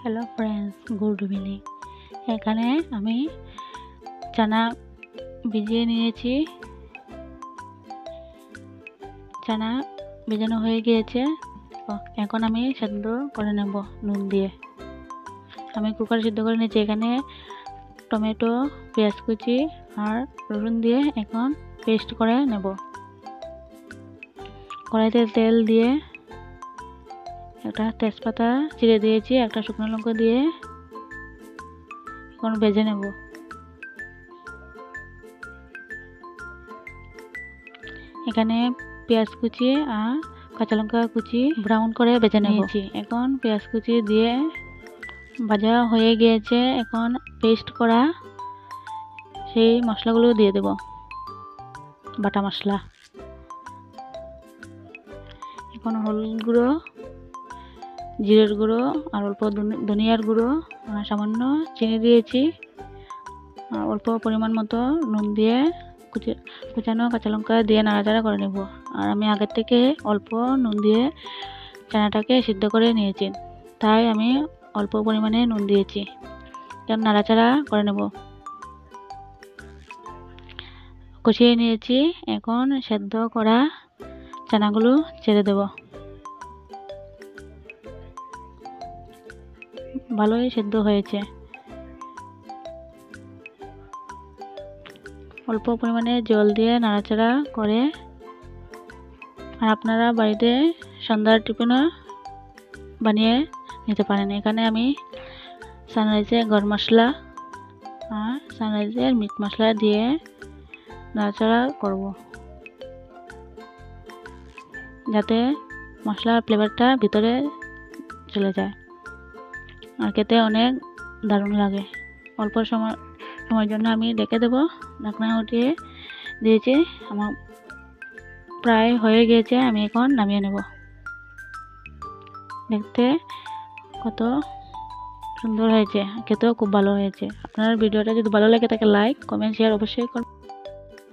Hello friends, good evening. এখানে আমি চানা ভিজিয়ে নিয়েছি। চানা ভেজানো হয়ে গিয়েছে। এখন আমি সেদ্ধ করে নেব নুন দিয়ে। আমি কুকারে সিদ্ধ করে নিয়েছি। এখানে টমেটো, পেঁয়াজ কুচি আর রসুন দিয়ে এখন পেস্ট করে নেব। কড়াইতে তেল দিয়ে একটা তেজপাতা চিড়ে দিয়েছি, একটা শুকনো লঙ্কা দিয়ে এখন ভেজে নেব। এখানে পেঁয়াজ কুচি আর কাঁচা লঙ্কা কুচি ব্রাউন করে ভেজে নিয়েছি। এখন পেঁয়াজ কুচি দিয়ে ভাজা হয়ে গিয়েছে। এখন পেস্ট করা সেই মশলাগুলো দিয়ে দেব, বাটা মশলা। এখন হলুদ গুঁড়ো, জিরের গুঁড়ো আর অল্প ধনিয়ার গুঁড়ো আর সামান্য চিনি দিয়েছি। অল্প পরিমাণ মতো নুন দিয়ে কুচানো কাঁচা লঙ্কা দিয়ে নাড়াচাড়া করে নেব। আর আমি আগের থেকে অল্প নুন দিয়ে চানাটাকে সিদ্ধ করে নিয়েছি, তাই আমি অল্প পরিমাণে নুন দিয়েছি। এখন নাড়াচাড়া করে নেব। কষিয়ে নিয়েছি। এখন সেদ্ধ করা চানাগুলো ছেড়ে দেব। ভালোই সেদ্ধ হয়েছে। অল্প পরিমাণে জল দিয়ে নাড়াচাড়া করে, আর আপনারা বাড়িতে সন্ধ্যার টিফিনও বানিয়ে নিতে পারেন। এখানে আমি সানরাইজের গরম মশলা আর সানরাইজের মিট মশলা দিয়ে নাড়াচাড়া করব, যাতে মশলার ফ্লেভারটা ভিতরে চলে যায় আর খেতে অনেক দারুণ লাগে। অল্প সময়ের জন্য আমি ঢেকে দেবো। ঢাকনা উঠিয়ে দিয়েছি। আমার প্রায় হয়ে গিয়েছে। আমি এখন নামিয়ে নেব। দেখতে কত সুন্দর হয়েছে, খেতেও খুব ভালো হয়েছে। আপনার ভিডিওটা যদি ভালো লাগে তাকে লাইক, কমেন্ট, শেয়ার অবশ্যই করবেন।